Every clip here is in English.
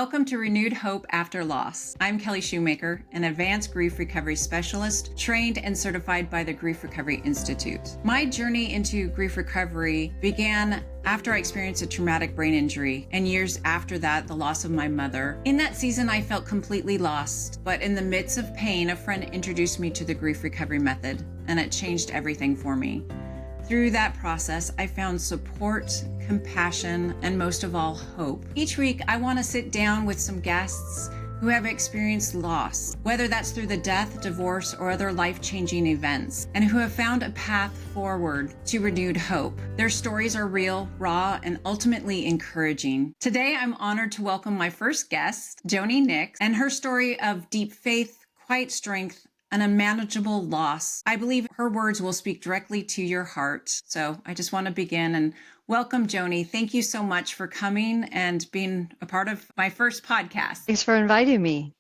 Welcome to Renewed Hope After Loss. I'm Kelli Sheumaker, an advanced grief recovery specialist, trained and certified by the Grief Recovery Institute. My journey into grief recovery began after I experienced a traumatic brain injury, and years after that, the loss of my mother. In that season, I felt completely lost, but in the midst of pain, a friend introduced me to the grief recovery method, and it changed everything for me. Through that process, I found support, compassion, and most of all, hope. Each week, I want to sit down with some guests who have experienced loss, whether that's through the death, divorce, or other life-changing events, and who have found a path forward to renewed hope. Their stories are real, raw, and ultimately encouraging. Today, I'm honored to welcome my first guest, Joni Nix, and her story of deep faith, quiet strength, an unmanageable loss. I believe her words will speak directly to your heart. So I just want to begin and welcome Joni. Thank you so much for coming and being a part of my first podcast. Thanks for inviting me.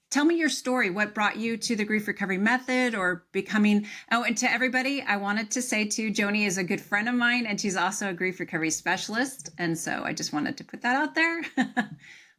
Tell me your story. What brought you to the grief recovery method or becoming, and to everybody, I wanted to say too, Joni is a good friend of mine and she's also a grief recovery specialist. And so I just wanted to put that out there.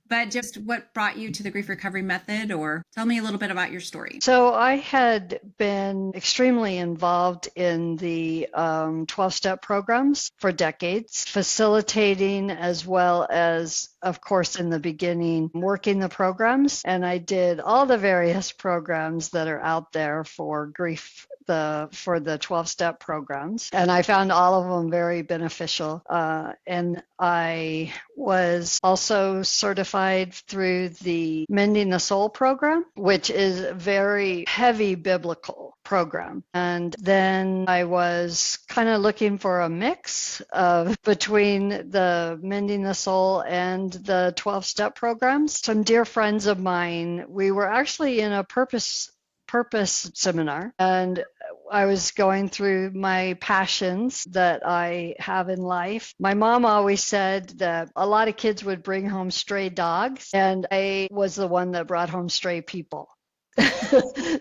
But just what brought you to the grief recovery method, or tell me a little bit about your story. So I had been extremely involved in the 12-step programs for decades, facilitating as well as, of course, in the beginning, working the programs. And I did all the various programs that are out there for grief for the 12-step programs. And I found all of them very beneficial. And I was also certified through the Mending the Soul program, which is a very heavy biblical program. And then I was kind of looking for a mix of between the Mending the Soul and the 12-step programs. Some dear friends of mine, we were actually in a purpose seminar, and I was going through my passions that I have in life. My mom always said that a lot of kids would bring home stray dogs, and I was the one that brought home stray people.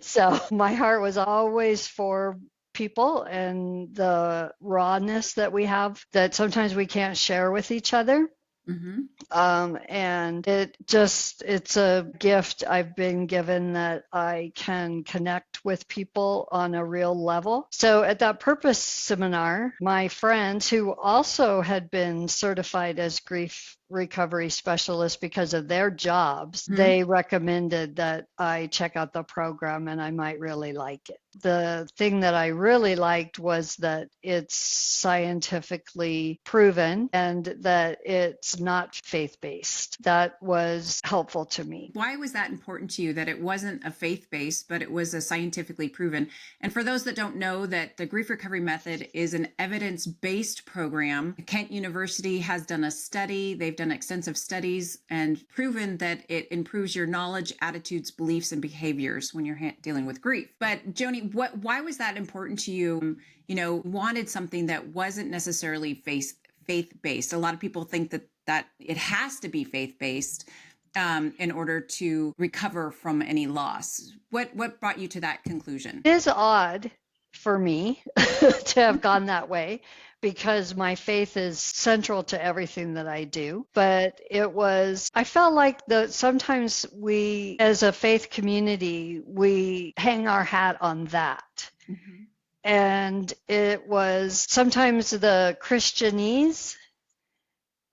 So my heart was always for people and the rawness that we have that sometimes we can't share with each other. Mm-hmm. And it's a gift I've been given that I can connect with people on a real level. So at that purpose seminar, my friends who also had been certified as grief recovery specialists because of their jobs, they recommended that I check out the program and I might really like it. The thing that I really liked was that it's scientifically proven and that it's not faith-based. That was helpful to me. Why was that important to you, that it wasn't a faith-based, but it was a scientifically proven? And for those that don't know, that the grief recovery method is an evidence-based program. Kent University has done a study. They've done extensive studies and proven that it improves your knowledge, attitudes, beliefs, and behaviors when you're dealing with grief. But Joni, why was that important to you? You know, wanted something that wasn't necessarily faith-based. A lot of people think that it has to be faith-based in order to recover from any loss. What brought you to that conclusion? It is odd for me to have gone that way because my faith is central to everything that I do. But I felt like sometimes we, as a faith community, we hang our hat on that. Mm-hmm. And it was sometimes the Christianese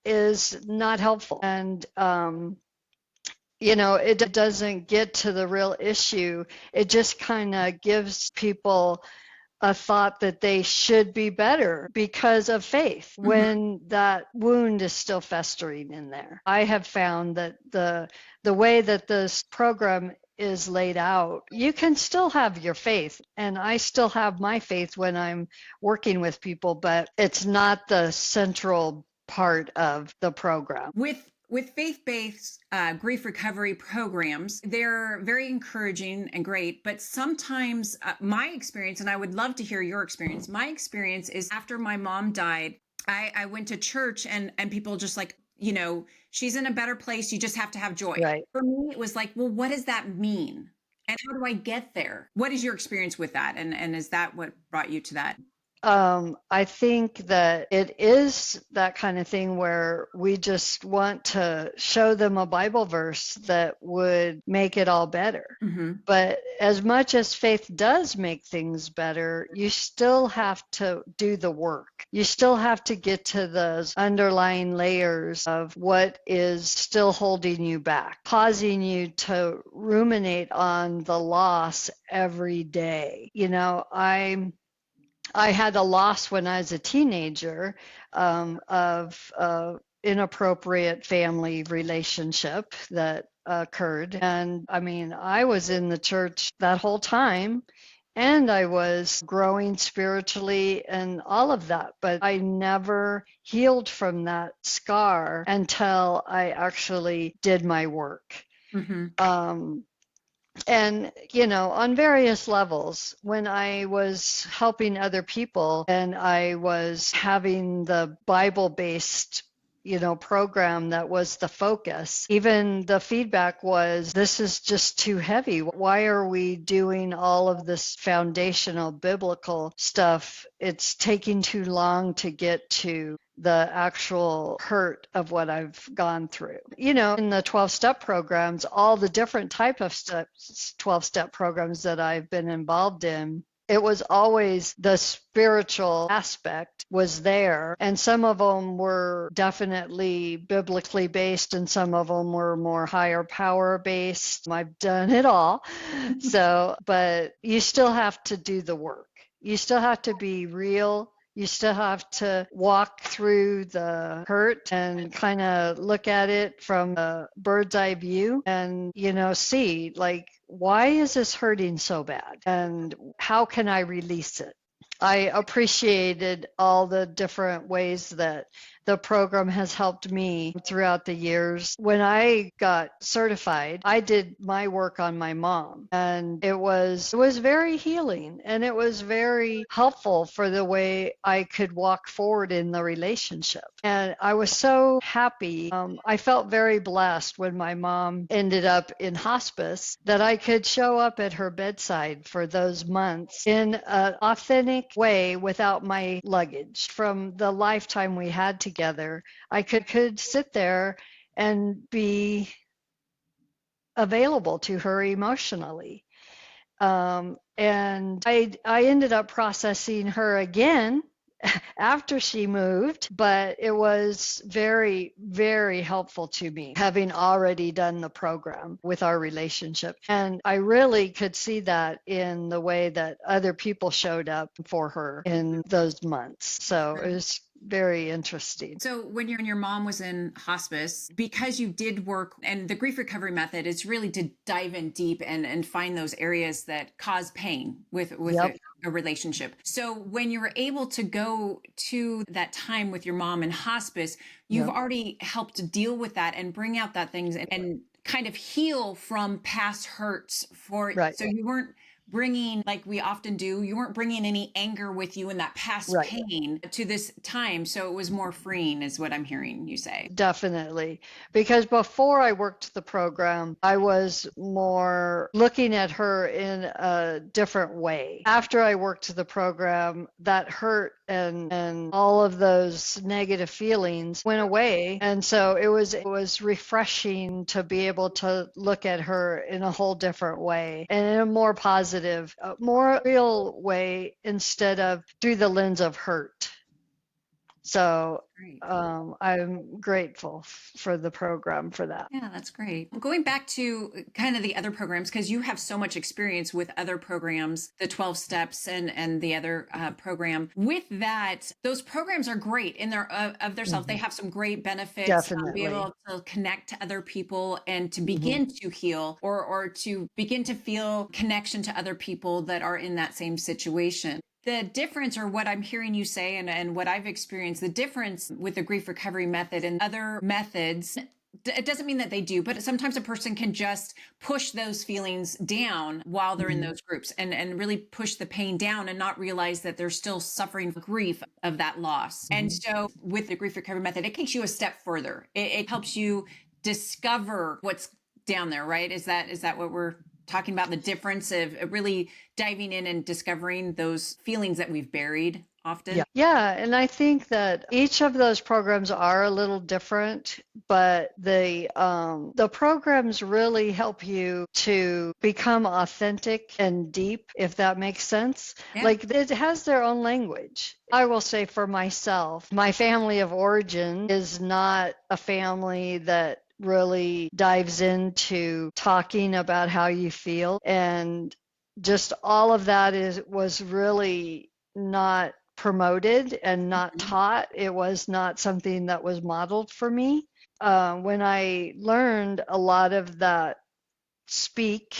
is not helpful. And, it doesn't get to the real issue. It just kind of gives people a thought that they should be better because of faith when that wound is still festering in there. I have found that the way that this program is laid out, you can still have your faith, and I still have my faith when I'm working with people, but it's not the central part of the program. With faith-based grief recovery programs, they're very encouraging and great, but sometimes my experience, and I would love to hear your experience, my experience is after my mom died, I went to church and people just like, she's in a better place, you just have to have joy. Right. For me, it was like, well, what does that mean? And how do I get there? What is your experience with that? And is that what brought you to that? I think that it is that kind of thing where we just want to show them a Bible verse that would make it all better. Mm-hmm. But as much as faith does make things better, you still have to do the work. You still have to get to those underlying layers of what is still holding you back, causing you to ruminate on the loss every day. I had a loss when I was a teenager of inappropriate family relationship that occurred. And I mean, I was in the church that whole time and I was growing spiritually and all of that, but I never healed from that scar until I actually did my work. Mm-hmm. And, on various levels, when I was helping other people and I was having the Bible based program that was the focus. Even the feedback was, this is just too heavy. Why are we doing all of this foundational biblical stuff? It's taking too long to get to the actual hurt of what I've gone through. In the 12-step programs, all the different type of 12-step programs that I've been involved in, it was always the spiritual aspect was there. And some of them were definitely biblically based and some of them were more higher power based. I've done it all. But you still have to do the work. You still have to be real. You still have to walk through the hurt and kind of look at it from a bird's eye view and, see like, why is this hurting so bad? And how can I release it? I appreciated all the different ways that the program has helped me throughout the years. When I got certified, I did my work on my mom, and it was very healing and it was very helpful for the way I could walk forward in the relationship. And I was so happy. I felt very blessed when my mom ended up in hospice that I could show up at her bedside for those months in an authentic way without my luggage. From the lifetime we had together, I could sit there and be available to her emotionally. And I ended up processing her again after she moved, but it was very, very helpful to me having already done the program with our relationship. And I really could see that in the way that other people showed up for her in those months. So it was very interesting. So when your mom was in hospice, because you did work, and the grief recovery method is really to dive in deep and find those areas that cause pain with Yep. a relationship. So when you were able to go to that time with your mom in hospice, you've Yep. already helped deal with that and bring out that things and kind of heal from past hurts Right. so you weren't bringing, like we often do, you weren't bringing any anger with you in that past Right. pain to this time. So it was more freeing, is what I'm hearing you say. Definitely. Because before I worked the program, I was more looking at her in a different way. After I worked the program, that hurt and all of those negative feelings went away. And so it was refreshing to be able to look at her in a whole different way and in a more positive, more real way instead of through the lens of hurt. So Great. I'm grateful for the program for that. Yeah, that's great. Going back to kind of the other programs, because you have so much experience with other programs, the 12 steps and the other program. With that, those programs are great in their of themselves. They have some great benefits. Be Definitely. able to connect to other people and to Hmm. begin to heal or to begin to feel connection to other people that are in that same situation. The difference, or what I'm hearing you say, and what I've experienced, the difference with the grief recovery method and other methods, it doesn't mean that they do, but sometimes a person can just push those feelings down while they're in Hmm. those groups and really push the pain down and not realize that they're still suffering grief of that loss. And Hmm. so with the grief recovery method, it takes you a step further. It helps you discover what's down there, right? Is that what we're talking about? The difference of really diving in and discovering those feelings that we've buried often. Yeah, and I think that each of those programs are a little different, but the programs really help you to become authentic and deep, if that makes sense. Yeah. Like it has their own language. I will say for myself, my family of origin is not a family that really dives into talking about how you feel, and just all of that was really not promoted and not Mhm. taught. It was not something that was modeled for me. When I learned a lot of that speak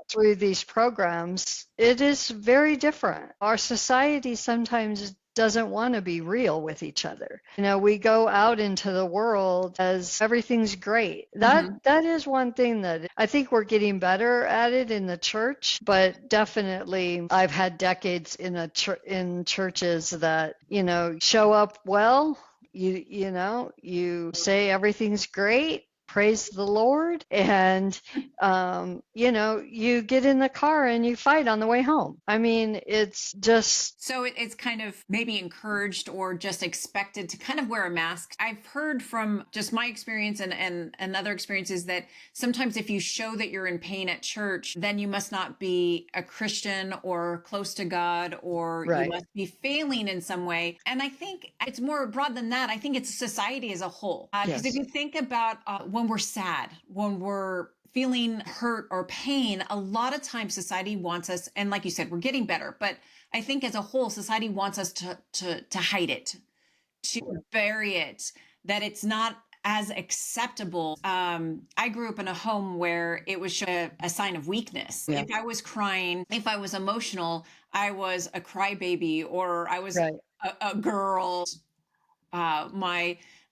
through these programs, it is very different. Our society sometimes doesn't want to be real with each other. You know, we go out into the world as everything's great. Mhm. That is one thing that I think we're getting better at it in the church, but definitely I've had decades in churches that, you know, show up well, you say everything's great, praise the Lord, and you get in the car and you fight on the way home. I mean, it's just, So it's kind of maybe encouraged or just expected to kind of wear a mask. I've heard from just my experience and other experiences that sometimes if you show that you're in pain at church, then you must not be a Christian or close to God, or you right. must be failing in some way. And I think it's more broad than that. I think it's society as a whole. Because if Yes. you think about when we're sad, when we're feeling hurt or pain, a lot of times society wants us, and like you said, we're getting better, but I think as a whole, society wants us to hide it, to bury it, that it's not as acceptable. I grew up in a home where it was a sign of weakness. Yeah. If I was crying, if I was emotional, I was a crybaby, or I was Right. a girl.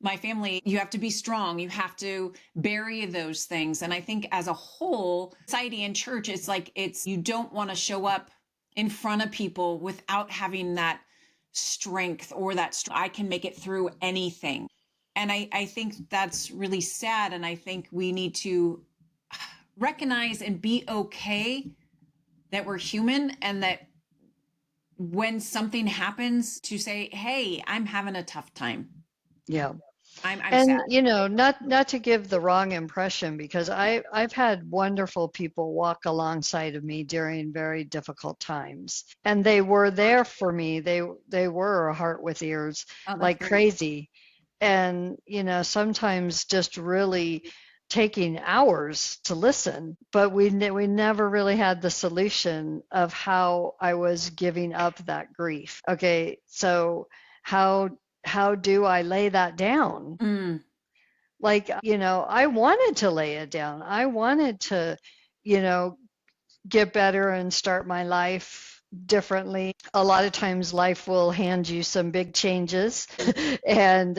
My family, you have to be strong, you have to bury those things. And I think as a whole, society and church, it's like it's you don't want to show up in front of people without having that strength, or I can make it through anything. And I think that's really sad. And I think we need to recognize and be okay that we're human, and that when something happens, to say, hey, I'm having a tough time. Yeah. I'm sad. And not to give the wrong impression, because I've had wonderful people walk alongside of me during very difficult times, and they were there for me. They were a heart with ears Oh, that's like great. crazy, and sometimes just really taking hours to listen, but we never really had the solution of how I was giving up that grief. Okay, so how do I lay that down? Mm, Like, I wanted to lay it down. I wanted to, you know, get better and start my life differently. A lot of times life will hand you some big changes and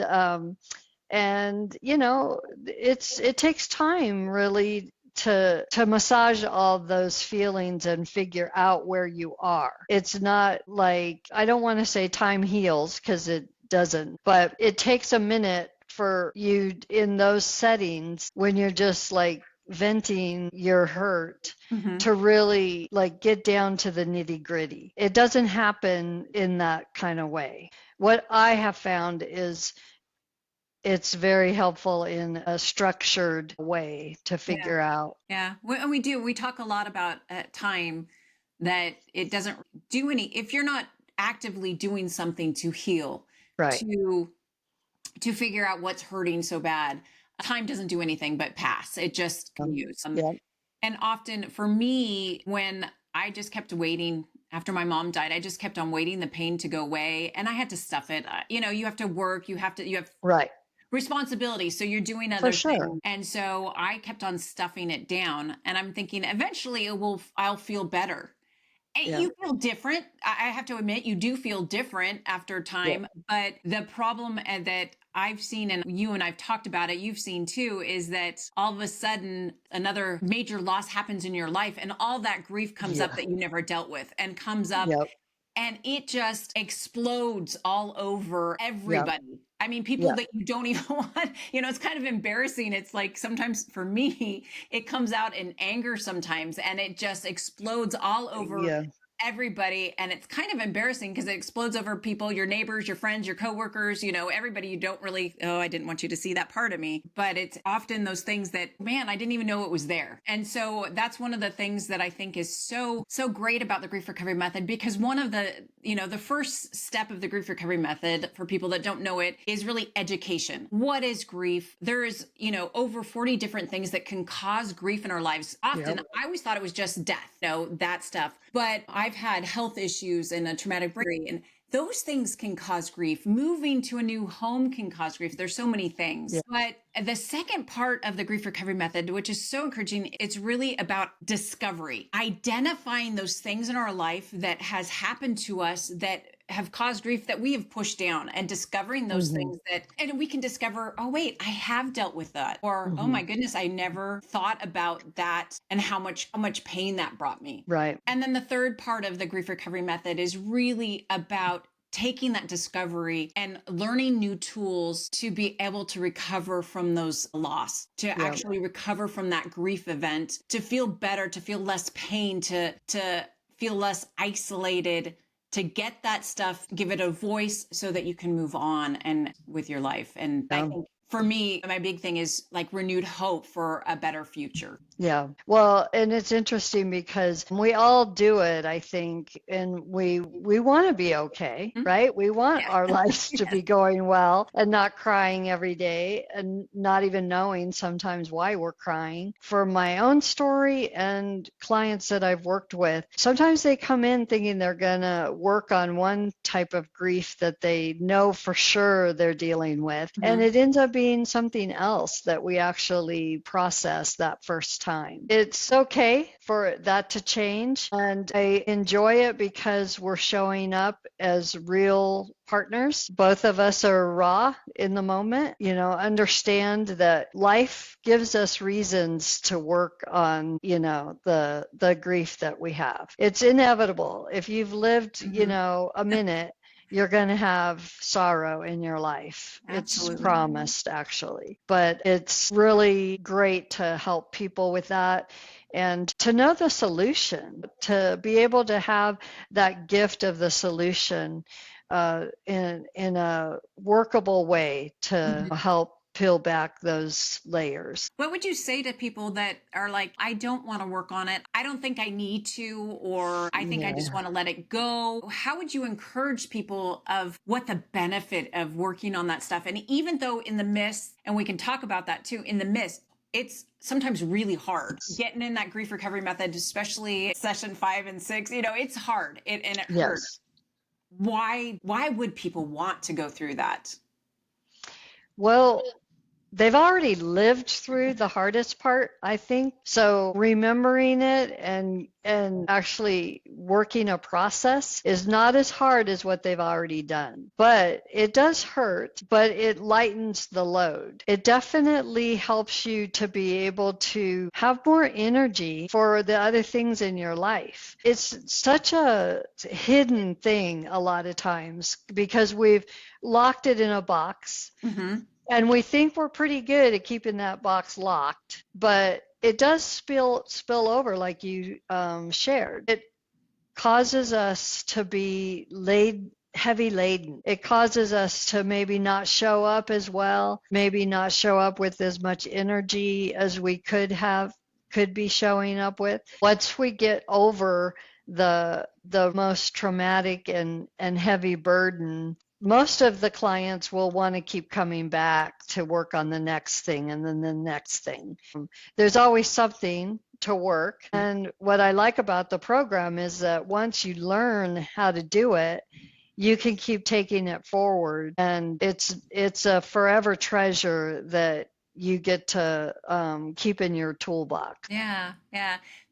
it takes time really to massage all those feelings and figure out where you are. It's not like, I don't want to say time heals, because it doesn't, but it takes a minute for you in those settings when you're just like venting your hurt hmm to really like get down to the nitty gritty. It doesn't happen in that kind of way. What I have found is it's very helpful in a structured way to Yeah. figure out. Yeah. And we do. We talk a lot about at time that it doesn't do any, if you're not actively doing something to heal, Right. to figure out what's hurting so bad, time doesn't do anything but pass. It just continues. Yeah. And often for me, when I just kept waiting after my mom died, I just kept on waiting the pain to go away, and I had to stuff it. You have to work, you have Right. responsibility. So you're doing For other sure. things. And so I kept on stuffing it down, and I'm thinking eventually I'll feel better. And Yeah. you feel different. I have to admit, you do feel different after Yeah. time. But the problem that I've seen, and you and I've talked about it, you've seen too, is that all of a sudden another major loss happens in your life, and all that grief comes up Yeah. that you never dealt with, and comes up, Yep. and it just explodes all over Yep. everybody. I mean, people Yeah. that you don't even want, it's kind of embarrassing. It's like sometimes for me, it comes out in anger sometimes, and it just explodes all over Yeah. everybody. And it's kind of embarrassing because it explodes over people, your neighbors, your friends, your coworkers, everybody you don't really, oh, I didn't want you to see that part of me. But it's often those things that, man, I didn't even know it was there. And so that's one of the things that I think is so great about the grief recovery method, because one of the first step of the grief recovery method, for people that don't know it, is really education. What is grief? There's, over 40 different things that can cause grief in our lives. Often, I always thought it was just death, that stuff. But I've had health issues and a traumatic brain, and those things can cause grief. Moving to a new home can cause grief. There's so many things. Yeah. But the second part of the grief recovery method, which is so encouraging, it's really about discovery, identifying those things in our life that has happened to us that have caused grief that we have pushed down, and discovering those things and we can discover, oh, wait, I have dealt with that. Or, oh my goodness, I never thought about that, and how much pain that brought me. Right. And then the third part of the grief recovery method is really about taking that discovery and learning new tools to be able to recover from those loss, to actually recover from that grief event, to feel better, to feel less pain, to feel less isolated, to get that stuff, give it a voice so that you can move on and with your life. And I think for me, my big thing is like renewed hope for a better future. Yeah. Well, and it's interesting because we all do it, I think, and we want to be okay, right? We want our lives to be going well and not crying every day and not even knowing sometimes why we're crying. For my own story and clients that I've worked with, sometimes they come in thinking they're going to work on one type of grief that they know for sure they're dealing with, and it ends up being something else that we actually process that first time. It's okay for that to change, and I enjoy it because we're showing up as real partners. Both of us are raw in the moment, understand that life gives us reasons to work on, the grief that we have. It's inevitable. If you've lived, a minute, you're going to have sorrow in your life. Absolutely. It's promised, actually. But it's really great to help people with that and to know the solution, to be able to have that gift of the solution in a workable way to help peel back those layers. What would you say to people that are like, I don't want to work on it, I don't think I need to, or I think I just want to let it go? How would you encourage people of what the benefit of working on that stuff? And even though in the midst, and we can talk about that too, in the midst, it's sometimes really hard getting in that grief recovery method, especially session 5 and 6, it's hard and it hurts. Why would people want to go through that? Well, they've already lived through the hardest part, I think. So remembering it and actually working a process is not as hard as what they've already done. But it does hurt, but it lightens the load. It definitely helps you to be able to have more energy for the other things in your life. It's such a hidden thing a lot of times because we've locked it in a box. And we think we're pretty good at keeping that box locked, but it does spill over, like you shared. It causes us to be heavy laden. It causes us to maybe not show up as well, maybe not show up with as much energy as we could be showing up with. Once we get over the most traumatic and heavy burden, most of the clients will want to keep coming back to work on the next thing and then the next thing. There's always something to work. And what I like about the program is that once you learn how to do it, you can keep taking it forward. And it's a forever treasure that you get to keep in your toolbox. Yeah.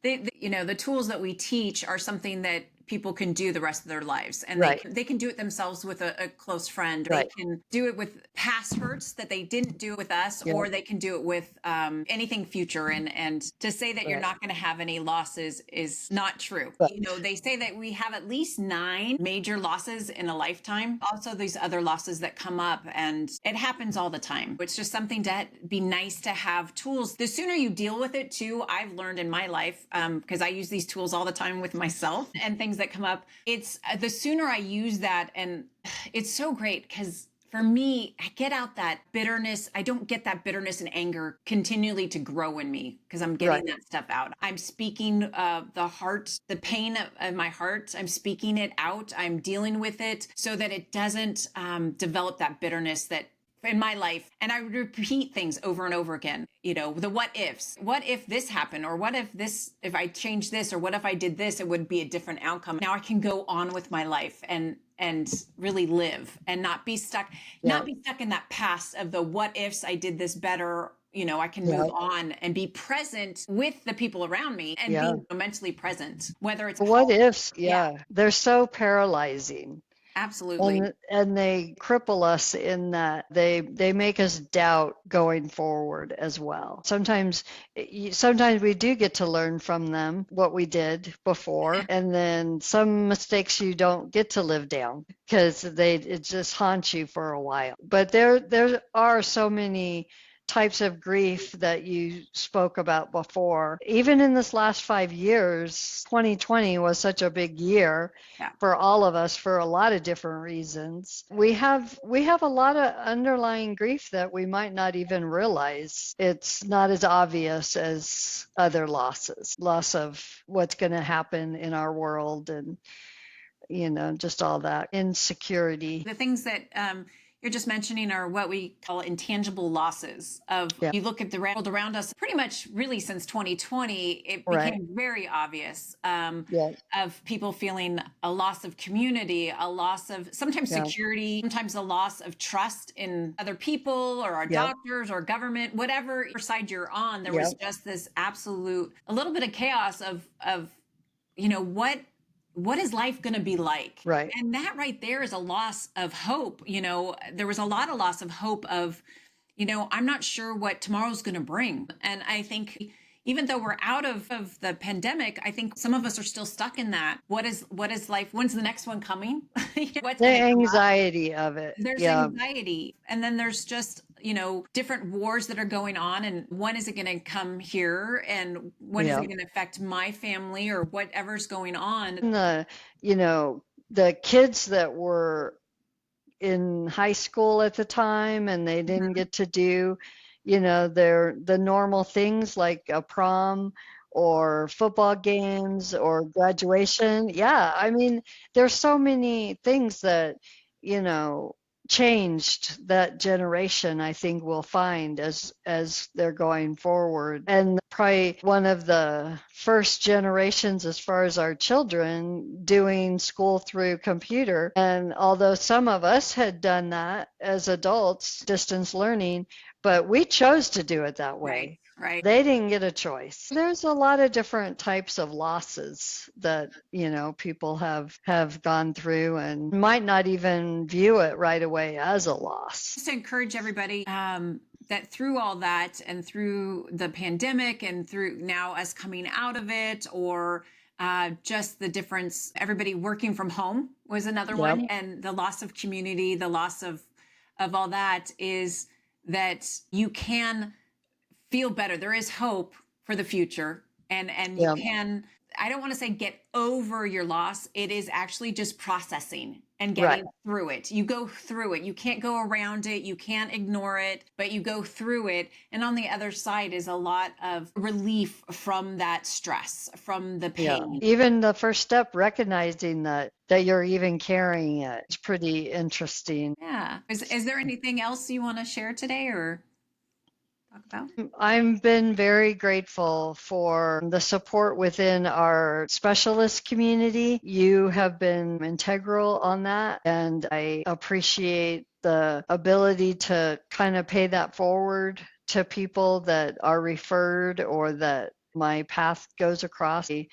The tools that we teach are something that people can do the rest of their lives, and they can do it themselves with a close friend. They can do it with past hurts that they didn't do with us, or they can do it with anything future. And to say that you're not going to have any losses is not true. They say that we have at least 9 major losses in a lifetime. Also, these other losses that come up, and it happens all the time. It's just something to be nice to have tools. The sooner you deal with it too, I've learned in my life, because I use these tools all the time with myself and things that come up, it's the sooner I use that, and it's so great because for me, I get out that bitterness. I don't get that bitterness and anger continually to grow in me because I'm getting Right. that stuff out. I'm speaking the heart, the pain of my heart. I'm speaking it out. I'm dealing with it so that it doesn't develop that bitterness that in my life. And I repeat things over and over again, the what ifs. What if this happened? Or what if this, if I changed this, or what if I did this, it would be a different outcome. Now I can go on with my life and really live and not be stuck, Yeah. in that past of the what ifs. I did this better. I can Yeah. move on and be present with the people around me and Yeah. being mentally present, whether it's What ifs? yeah, Yeah. They're so paralyzing. absolutely. And they cripple us in that they make us doubt going forward as well. Sometimes we do get to learn from them what we did before, and then some mistakes you don't get to live down because it just haunts you for a while. But there are so many types of grief that you spoke about before. Even in this last 5 years, 2020 was such a big year Yeah. for all of us for a lot of different reasons. We have a lot of underlying grief that we might not even realize. It's not as obvious as other losses, loss of what's going to happen in our world, and just all that insecurity. The things that you're just mentioning are what we call intangible losses of Yeah. you look at the world around us pretty much really since 2020 it Right. became very obvious Yeah. of people feeling a loss of community, a loss of sometimes Yeah. security, sometimes a loss of trust in other people or our Yeah. doctors or government, whatever side you're on. There Yeah. was just this absolute a little bit of chaos of what is life going to be like? Right. And that right there is a loss of hope. There was a lot of loss of hope of, I'm not sure what tomorrow's going to bring. And I think even though we're out of the pandemic, I think some of us are still stuck in that. What is life? When's the next one coming? What's The going to come up? anxiety of it. There's Yeah. anxiety. And then there's just, different wars that are going on. And when is it going to come here? And when is Yeah. it going to affect my family or whatever's going on? And the kids that were in high school at the time and they didn't get to do, the normal things like a prom or football games or graduation. Yeah, I mean, there's so many things that, you know, changed that generation, I think we'll find as they're going forward. And probably one of the first generations as far as our children doing school through computer. And although some of us had done that as adults, distance learning, but we chose to do it that way. Right. They didn't get a choice. There's a lot of different types of losses that, people have gone through and might not even view it right away as a loss. Just to encourage everybody that through all that and through the pandemic and through now us coming out of it, or just the difference, everybody working from home was another one, and the loss of community, the loss of all that, is that you can feel better. There is hope for the future, and you can, I don't want to say get over your loss. It is actually just processing and getting through it. You go through it. You can't go around it. You can't ignore it, but you go through it. And on the other side is a lot of relief from that stress, from the pain. Even the first step, recognizing that you're even carrying it, it's pretty interesting. Yeah. Is there anything else you want to share today or talk about? I've been very grateful for the support within our specialist community. You have been integral on that, and I appreciate the ability to kind of pay that forward to people that are referred or that my path goes across. They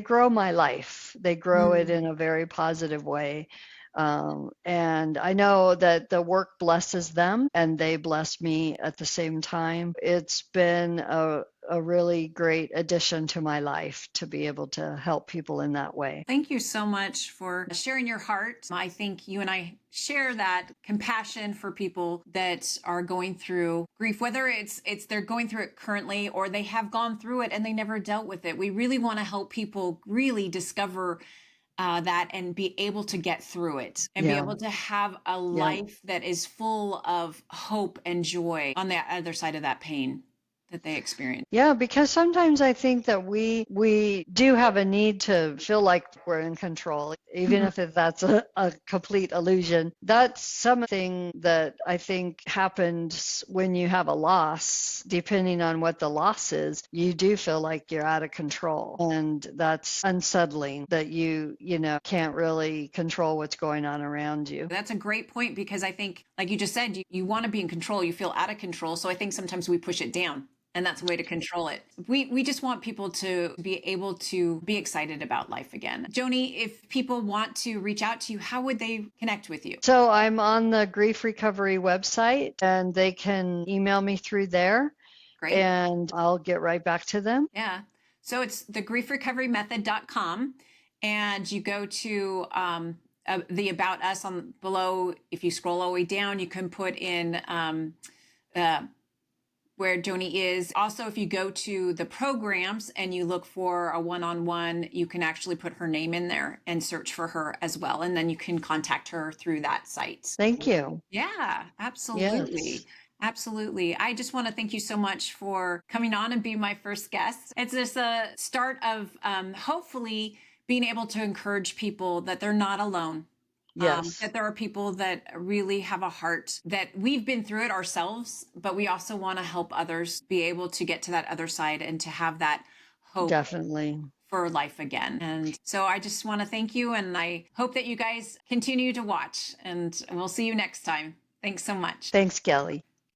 grow my life. They grow it in a very positive way. And I know that the work blesses them and they bless me at the same time. It's been a really great addition to my life to be able to help people in that way. Thank you so much for sharing your heart. I think you and I share that compassion for people that are going through grief, whether it's they're going through it currently or they have gone through it and they never dealt with it. We really want to help people really discover that and be able to get through it and be Yeah. able to have a Yeah. life that is full of hope and joy on the other side of that pain that they experience. Yeah, because sometimes I think that we do have a need to feel like we're in control, even Mhm. if that's a complete illusion. That's something that I think happens when you have a loss. Depending on what the loss is, you do feel like you're out of control, and that's unsettling that you can't really control what's going on around you. That's a great point because I think, like you just said, you want to be in control, you feel out of control. So I think sometimes we push it down. And that's a way to control it. We just want people to be able to be excited about life again. Joni, if people want to reach out to you, how would they connect with you? So I'm on the grief recovery website, and they can email me through there, Great. and I'll get right back to them. Yeah. So it's thegriefrecoverymethod.com. And you go to the About Us on below. If you scroll all the way down, you can put in uh, where Joni is. Also, if you go to the programs and you look for a one-on-one, you can actually put her name in there and search for her as well. And then you can contact her through that site. Thank you. Yeah, Yes. absolutely. Absolutely. I just want to thank you so much for coming on and being my first guest. It's just a start of hopefully being able to encourage people that they're not alone. Yes. That there are people that really have a heart, that we've been through it ourselves, but we also want to help others be able to get to that other side and to have that hope Definitely. for life again. And so I just want to thank you. And I hope that you guys continue to watch, and we'll see you next time. Thanks so much. Thanks, Kelly.